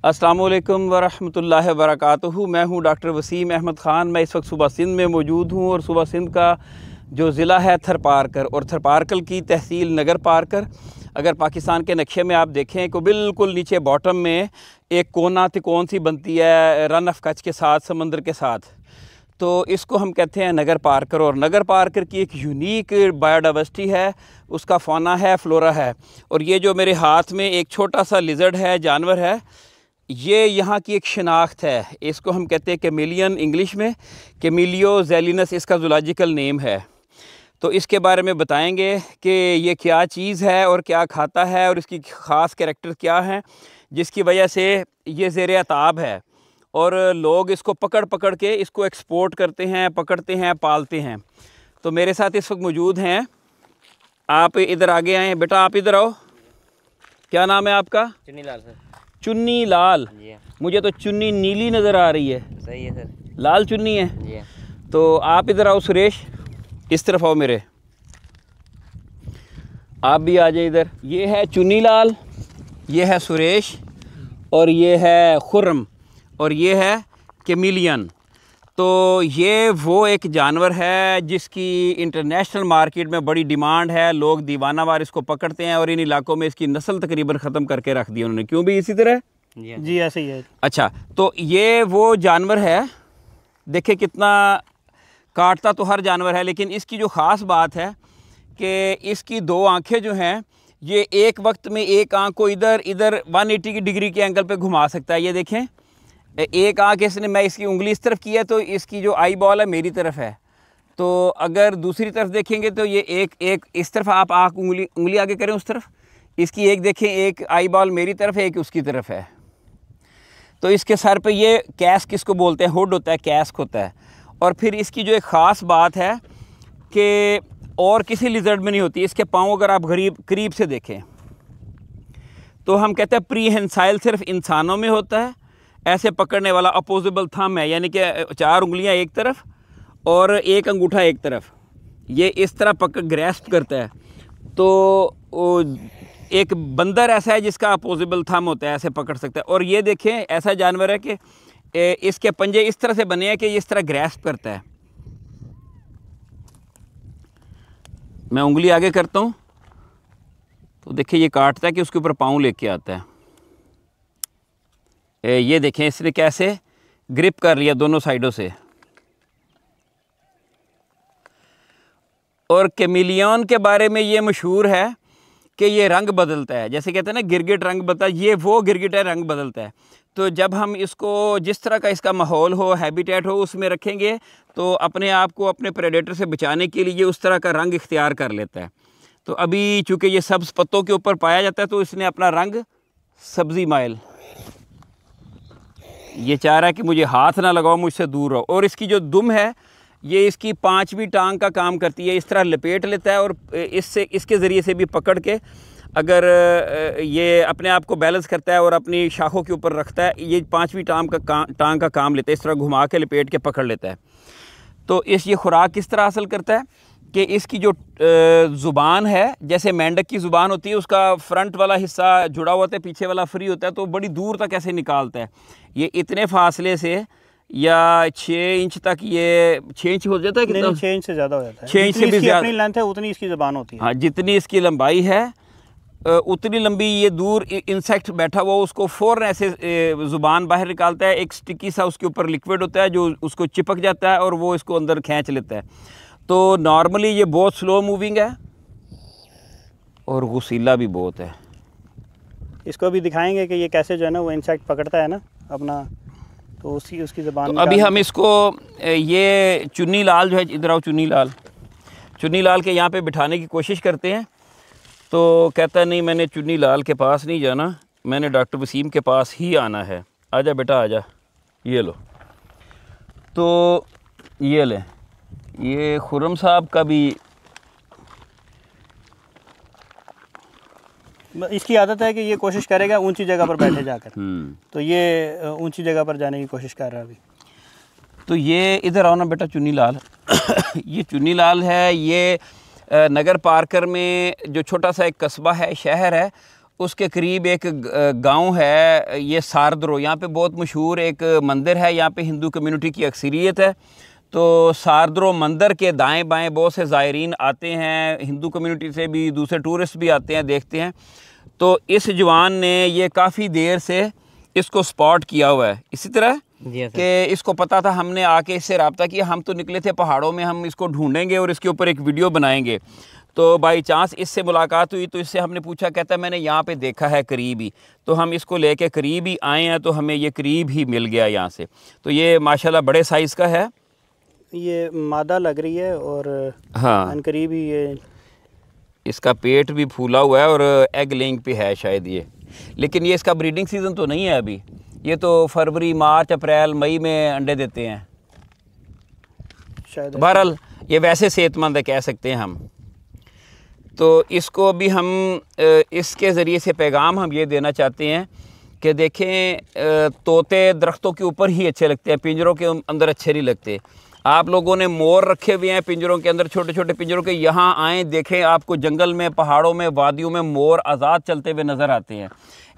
अस्सलाम वालेकुम वरहमतुल्लाहि वबरकातुहू। मैं हूं डॉक्टर वसीम अहमद ख़ान। मैं इस वक्त सूबा सिंध में मौजूद हूं और सूबा सिंध का जो ज़िला है थरपारकर और थरपारकर की तहसील नगर पारकर। अगर पाकिस्तान के नक्शे में आप देखें तो बिल्कुल नीचे बॉटम में एक कोना तिकोन सी बनती है रन ऑफ कच्छ के साथ, समंदर के साथ, तो इसको हम कहते हैं नगर पारकर। और नगर पारकर की एक यूनिक बायोडाइवर्सिटी है, उसका फ़ौना है, फ्लोरा है। और ये जो मेरे हाथ में एक छोटा सा लिजर्ड है, जानवर है, ये यहाँ की एक शनाख्त है। इसको हम कहते हैं कैमेलियन, इंग्लिश में कैमिलियो ज़ैलिनस इसका ज़ूलॉजिकल नेम है। तो इसके बारे में बताएंगे कि ये क्या चीज़ है और क्या खाता है और इसकी ख़ास कैरेक्टर क्या हैं जिसकी वजह से ये ज़ेर अताब है। और लोग इसको पकड़ पकड़ के इसको एक्सपोर्ट करते हैं, पकड़ते हैं, पालते हैं। तो मेरे साथ इस वक्त मौजूद हैं, आप इधर आगे आए बेटा, आप इधर आओ। क्या नाम है आपका? चुन्नी लाल सर। चुन्नी लाल। जी मुझे तो चुन्नी नीली नज़र आ रही है। सही है सर। लाल चुन्नी है जी। तो आप इधर आओ सुरेश, इस तरफ आओ मेरे, आप भी आ जाए इधर। ये है चुन्नी लाल, ये है सुरेश और ये है खुर्रम और ये है कैमिलियन। तो ये वो एक जानवर है जिसकी इंटरनेशनल मार्केट में बड़ी डिमांड है। लोग दीवानावार इसको पकड़ते हैं और इन इलाकों में इसकी नस्ल तकरीबन ख़त्म करके रख दी उन्होंने। क्यों भी इसी तरह? जी ऐसे ही है। अच्छा, तो ये वो जानवर है, देखिए कितना काटता तो हर जानवर है, लेकिन इसकी जो ख़ास बात है कि इसकी दो आँखें जो हैं, ये एक वक्त में एक आँख को इधर इधर 180 डिग्री के एंगल पे घुमा सकता है। ये देखें, एक आँख इसने, मैं इसकी उंगली इस तरफ की है तो इसकी जो आई बॉल है मेरी तरफ है। तो अगर दूसरी तरफ देखेंगे तो ये एक इस तरफ आप आँख उंगली आगे करें उस तरफ, इसकी एक देखें, एक आई बॉल मेरी तरफ है, एक उसकी तरफ है। तो इसके सर पे ये कैस्क किसको बोलते हैं, हुड होता है, कैस्क होता है। और फिर इसकी जो एक ख़ास बात है कि और किसी लिजर्ड में नहीं होती, इसके पाँव अगर आप करीब से देखें तो हम कहते हैं प्रीहेंसाइल सिर्फ इंसानों में होता है। ऐसे पकड़ने वाला अपोजिबल थंब है, यानी कि 4 उंगलियां एक तरफ और एक अंगूठा एक तरफ, ये इस तरह पकड़ ग्रैस्प करता है। तो एक बंदर ऐसा है जिसका अपोजिबल थंब होता है, ऐसे पकड़ सकता है। और ये देखें, ऐसा जानवर है कि इसके पंजे इस तरह से बने हैं कि इस तरह ग्रैस्प करता है। मैं उंगली आगे करता हूँ तो देखिए ये काटता है कि उसके ऊपर पाँव लेके आता है। ये देखें इसने कैसे ग्रिप कर लिया दोनों साइडों से। और कैमिलियन के बारे में ये मशहूर है कि ये रंग बदलता है, जैसे कहते हैं ना गिरगिट रंग बदलता है, ये वो गिरगिट है, रंग बदलता है। तो जब हम इसको जिस तरह का इसका माहौल हो, हैबिटेट हो, उसमें रखेंगे तो अपने आप को अपने प्रेडेटर से बचाने के लिए उस तरह का रंग इख्तियार कर लेता है। तो अभी चूँकि ये सब्ज़ पत्तों के ऊपर पाया जाता है तो इसने अपना रंग सब्ज़ी माइल, ये चाह रहा है कि मुझे हाथ ना लगाओ, मुझसे दूर रहो। और इसकी जो दुम है ये इसकी 5वीं टांग का काम करती है, इस तरह लपेट लेता है और इसके ज़रिए से भी पकड़ के अगर ये अपने आप को बैलेंस करता है और अपनी शाखों के ऊपर रखता है, ये 5वीं टांग का काम लेता है, इस तरह घुमा के लपेट के पकड़ लेता है। तो ये खुराक किस तरह हासिल करता है कि इसकी जो ज़ुबान है, जैसे मेंढक की ज़ुबान होती है, उसका फ्रंट वाला हिस्सा जुड़ा हुआ होता है, पीछे वाला फ्री होता है, तो बड़ी दूर तक ऐसे निकालता है। ये इतने फासले से या 6 इंच तक, ये 6 इंच हो जाता है, कितना? 6 इंच से ज़्यादा हो जाता है। 6 इंच से भी ज़्यादा लेंथ है उतनी इसकी ज़ुबान होती है। हाँ, जितनी इसकी लंबाई है उतनी लंबी ये दूर इंसेक्ट बैठा हुआ उसको फ़ौरन ऐसे ज़ुबान बाहर निकालता है। एक स्टिकी सा उसके ऊपर लिक्विड होता है जो उसको चिपक जाता है और वो इसको अंदर खींच लेता है। तो नॉर्मली ये बहुत स्लो मूविंग है और गुस्सीला भी बहुत है। इसको भी दिखाएंगे कि ये कैसे जो है ना वो इंसेक्ट पकड़ता है ना अपना, तो उसकी ज़ुबान। तो अभी हम इसको, ये चुन्नी लाल जो है, इधर आओ चुन्नी लाल के यहाँ पे बिठाने की कोशिश करते हैं तो कहता है नहीं, मैंने चुन्नी लाल के पास नहीं जाना, मैंने डॉक्टर वसीम के पास ही आना है। आजा बेटा आजा, ये लो। तो ये ले, ये खुर्रम साहब का भी इसकी आदत है कि ये कोशिश करेगा ऊंची जगह पर बैठे जाकर। तो ये ऊंची जगह पर जाने की कोशिश कर रहा है अभी। तो ये इधर आओ ना बेटा, चुन्नी लाल ये चुन्नी लाल है। ये नगर पारकर में जो छोटा सा एक कस्बा है, शहर है, उसके करीब एक गांव है, ये सारद्रो, यहाँ पे बहुत मशहूर एक मंदिर है, यहाँ पे हिंदू कम्युनिटी की अक्सरियत है। तो सारद्रो मंदिर के दाएं बाएं बहुत से ज़ायरीन आते हैं, हिंदू कम्युनिटी से भी, दूसरे टूरिस्ट भी आते हैं, देखते हैं। तो इस जवान ने ये काफ़ी देर से इसको स्पॉट किया हुआ है। इसी तरह कि इसको पता था, हमने आके इससे रब्ता किया, हम तो निकले थे पहाड़ों में, हम इसको ढूंढेंगे और इसके ऊपर एक वीडियो बनाएंगे। तो बाई चांस इससे मुलाकात हुई, तो इससे हमने पूछा, कहता है मैंने यहाँ पे देखा है करीब ही। तो हम इसको लेके करीब ही आए हैं, तो हमें ये करीब ही मिल गया यहाँ से। तो ये माशाल्लाह बड़े साइज़ का है, ये मादा लग रही है और हाँ करीब ही ये इसका पेट भी फूला हुआ है और एग लेइंग पे है शायद ये। लेकिन ये इसका ब्रीडिंग सीज़न तो नहीं है अभी, ये तो फरवरी, मार्च, अप्रैल, मई में अंडे देते हैं शायद। बहरहाल ये वैसे सेहतमंद है, कह सकते हैं हम। तो इसको भी हम इसके ज़रिए से पैगाम हम ये देना चाहते हैं कि देखें, तोते दरख्तों के ऊपर ही अच्छे लगते हैं, पिंजरों के अंदर अच्छे नहीं लगते। आप लोगों ने मोर रखे हुए हैं पिंजरों के अंदर, छोटे छोटे पिंजरों के, यहाँ आएँ देखें, आपको जंगल में, पहाड़ों में, वादियों में मोर आज़ाद चलते हुए नज़र आते हैं।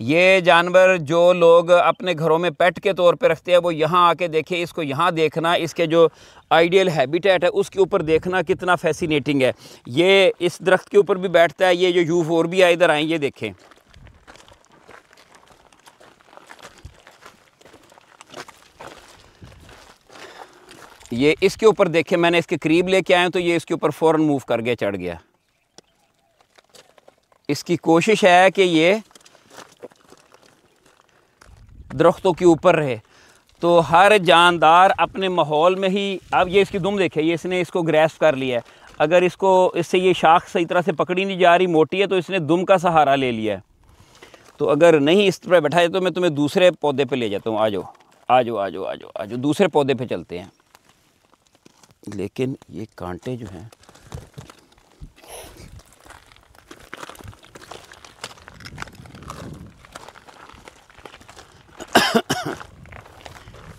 ये जानवर जो लोग अपने घरों में पेट के तौर पे रखते हैं, वो यहाँ आके देखें, इसको यहाँ देखना, इसके जो आइडियल हैबिटेट है उसके ऊपर देखना कितना फैसिनेटिंग है। ये इस दरख्त के ऊपर भी बैठता है, ये जो यूफोर भी है, इधर आएँ, ये देखें, ये इसके ऊपर देखें, मैंने इसके करीब लेके आया तो ये इसके ऊपर फ़ौरन मूव कर गया, चढ़ गया। इसकी कोशिश है कि ये दरख्तों के ऊपर रहे। तो हर जानदार अपने माहौल में ही, अब ये इसकी दुम देखे, ये इसने इसको ग्रैस्प कर लिया है। अगर इसको इससे ये शाख सही तरह से पकड़ी नहीं जा रही, मोटी है, तो इसने दुम का सहारा ले लिया है। तो अगर नहीं इस तरह बैठा है तो मैं तुम्हें दूसरे पौधे पे ले जाता हूँ, आ जाओ आ जाओ आ जाओ आ जाओ आ जाओ, दूसरे पौधे पे चलते हैं। लेकिन ये कांटे जो हैं,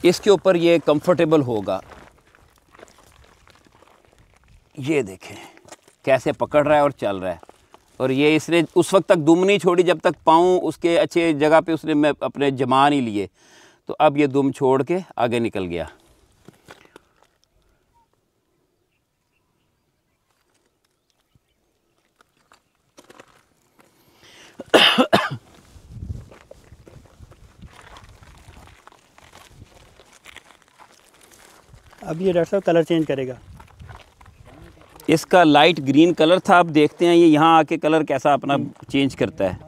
इसके ऊपर ये कंफर्टेबल होगा। ये देखें कैसे पकड़ रहा है और चल रहा है। और ये इसने उस वक्त तक दुम नहीं छोड़ी जब तक पाँव उसके अच्छे जगह पे उसने अपने जमा नहीं लिए। तो अब ये दुम छोड़ के आगे निकल गया। अब ये डॉक्टर साहब कलर चेंज करेगा। इसका लाइट ग्रीन कलर था, अब देखते हैं ये यहाँ आके कलर कैसा अपना चेंज करता है।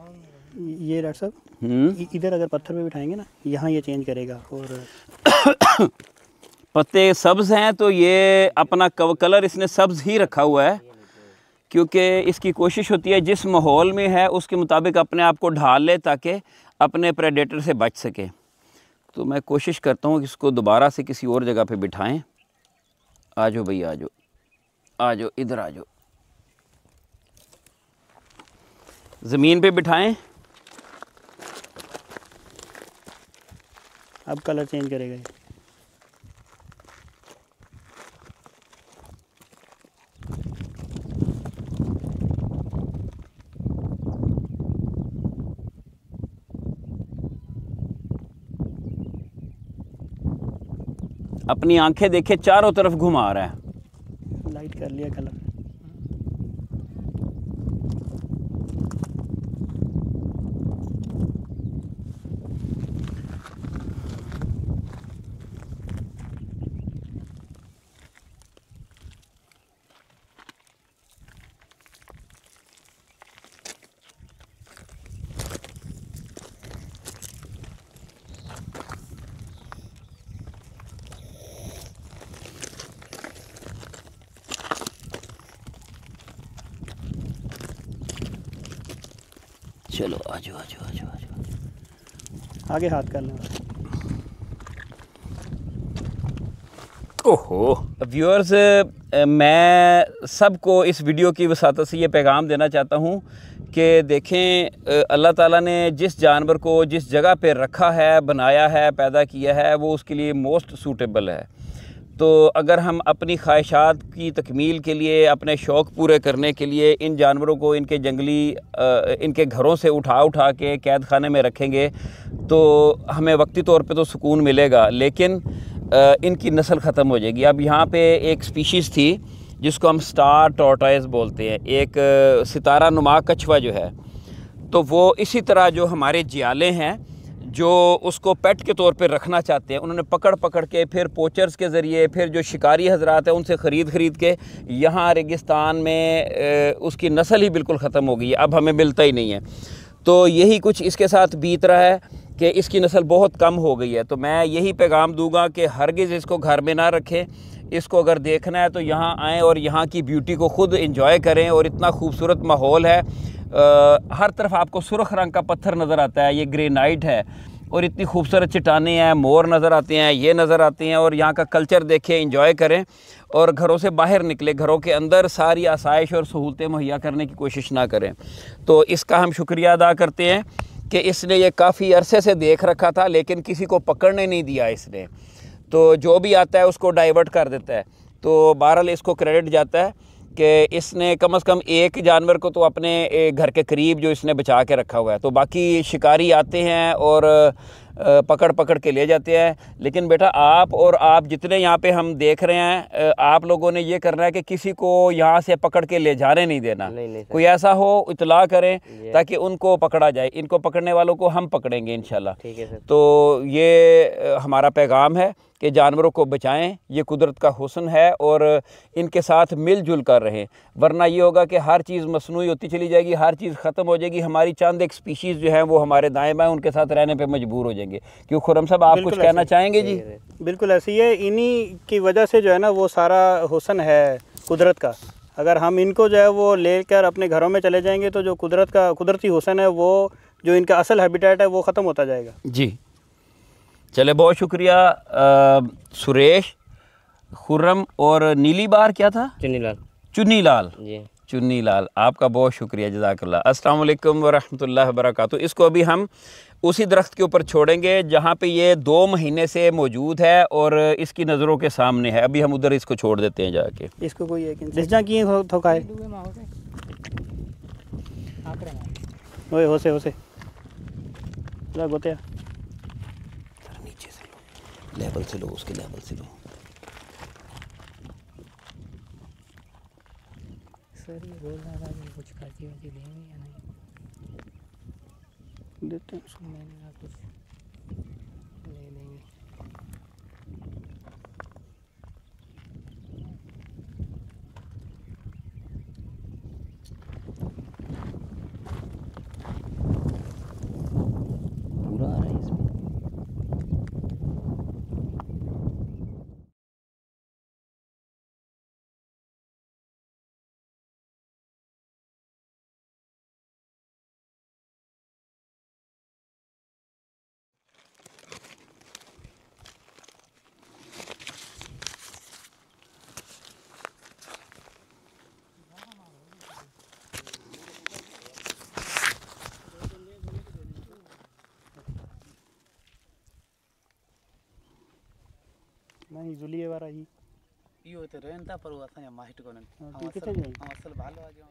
ये डॉक्टर साहब इधर अगर पत्थर पे बिठाएंगे ना, यहाँ ये चेंज करेगा। और पत्ते सब्ज़ हैं तो ये अपना कलर इसने सब्ज़ ही रखा हुआ है, क्योंकि इसकी कोशिश होती है जिस माहौल में है उसके मुताबिक अपने आप को ढाल ले ताकि अपने प्रेडेटर से बच सके। तो मैं कोशिश करता हूँ कि इसको दोबारा से किसी और जगह पे बिठाएं। आ जाओ भैया, आ जाओ आ जाओ, इधर आ जाओ, ज़मीन पे बिठाएं। अब कलर चेंज करेगा ये। अपनी आंखें देखे, चारों तरफ घुमा रहा है। लाइट कर लिया कलर। चलो आ जाओ आ जाओ आ जाओ आ जाओ, आगे हाथ कर लें। ओहो व्यूअर्स, मैं सबको इस वीडियो की वसातत से ये पैगाम देना चाहता हूँ कि देखें, अल्लाह ताला ने जिस जानवर को जिस जगह पे रखा है, बनाया है, पैदा किया है, वो उसके लिए मोस्ट सूटेबल है। तो अगर हम अपनी ख्वाहिशात की तकमील के लिए, अपने शौक़ पूरे करने के लिए इन जानवरों को इनके इनके घरों से उठा के कैद खाने में रखेंगे तो हमें वक्ती तौर पे तो सुकून मिलेगा, लेकिन इनकी नस्ल ख़त्म हो जाएगी। अब यहाँ पे एक स्पीशीज़ थी जिसको हम स्टार टॉर्टोइस बोलते हैं, एक सितारा नुमा कछुआ जो है, तो वो इसी तरह जो हमारे जियाले हैं जो उसको पेट के तौर पे रखना चाहते हैं, उन्होंने पकड़ के फिर पोचर्स के ज़रिए, फिर जो शिकारी हजरात हैं उनसे ख़रीद के यहाँ रेगिस्तान में उसकी नस्ल ही बिल्कुल ख़त्म हो गई है, अब हमें मिलता ही नहीं है। तो यही कुछ इसके साथ बीत रहा है कि इसकी नस्ल बहुत कम हो गई है। तो मैं यही पैगाम दूंगा कि हरगिज़ इसको घर में ना रखें, इसको अगर देखना है तो यहाँ आएँ और यहाँ की ब्यूटी को ख़ुद इंजॉय करें। और इतना खूबसूरत माहौल है, हर तरफ आपको सुर्ख रंग का पत्थर नज़र आता है, ये ग्रेनाइट है, और इतनी खूबसूरत चट्टानें हैं, मोर नज़र आते हैं, ये नज़र आते हैं। और यहाँ का कल्चर देखें, इंजॉय करें और घरों से बाहर निकले, घरों के अंदर सारी आसाइश और सहूलतें मुहैया करने की कोशिश ना करें। तो इसका हम शुक्रिया अदा करते हैं कि इसने ये काफ़ी अरसे से देख रखा था लेकिन किसी को पकड़ने नहीं दिया इसने, तो जो भी आता है उसको डाइवर्ट कर देता है। तो बहरहाल इसको क्रेडिट जाता है कि इसने कम से कम एक जानवर को तो अपने घर के करीब जो इसने बचा के रखा हुआ है। तो बाकी शिकारी आते हैं और पकड़ के ले जाते हैं, लेकिन बेटा आप जितने यहाँ पे हम देख रहे हैं, आप लोगों ने ये करना है कि किसी को यहाँ से पकड़ के ले जाने नहीं देना। नहीं कोई ऐसा हो इतला करें ताकि उनको पकड़ा जाए, इनको पकड़ने वालों को हम पकड़ेंगे इंशाल्लाह। ठीक है सर। तो ये हमारा पैगाम है कि जानवरों को बचाएं, ये कुदरत का हुस्न है और इनके साथ मिलजुल कर रहें, वरना ये होगा कि हर चीज़ मसनूई होती चली जाएगी, हर चीज़ ख़त्म हो जाएगी, हमारी चंद एक स्पीशीज़ जो हैं वो हमारे दाएं बाएं उनके साथ रहने पे मजबूर हो जाएंगे। क्यों खुर्रम साहब, आप कुछ कहना चाहेंगे? जी बिल्कुल ऐसी है, इन्हीं की वजह से जो है ना वो सारा हुस्न है कुदरत का। अगर हम इनको जो है वो लेकर अपने घरों में चले जाएंगे तो जो कुदरती हुस्न है, वो जो इनका असल हैबिटेट है वो ख़त्म होता जाएगा। जी चले, बहुत शुक्रिया सुरेश, खुर्रम और नीली बार क्या था, चुन्नी लाल, आपका बहुत शुक्रिया, जज़ाकल्लाह। अस्सलाम वालेकुम वरहमतुल्लाहि वबरकातुहू। इसको अभी हम उसी दरख्त के ऊपर छोड़ेंगे जहाँ पे ये 2 महीने से मौजूद है और इसकी नज़रों के सामने है। अभी हम उधर इसको छोड़ देते हैं जाके। इसको कोई होसे लेवल से लो, उसके लेवल से लो। सर ये बोल रहा था कि कुछ खाती वाती देंगे या नहीं? देते हैं उसको, मैंने कुछ ले देंगे। पूरा आ रहा है इसमें। नहीं जुलिए वाला ही ये होते रहता पर वो असा माहिट को नहीं हम असल भालो आ गया।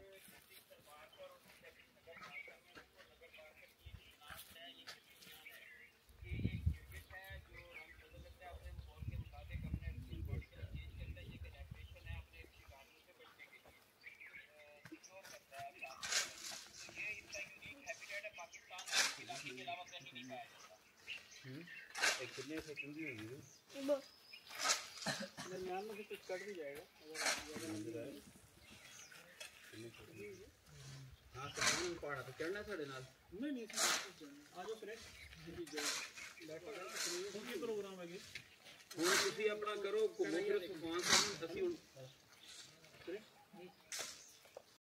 दरमियान में कुछ कट भी जाएगा अगर हाँ तो पहाड़ पे चढ़ना साढ़े नाल नहीं आज फ्रेश प्रोग्राम है ਹੁਣ ਤੁਸੀਂ ਆਪਣਾ ਕਰੋ ਘੁੰਮੋ ਫਿਰੋ ਤੂਫਾਨ ਸਾਹਿਬ ਅਸੀਂ ਹੁਣ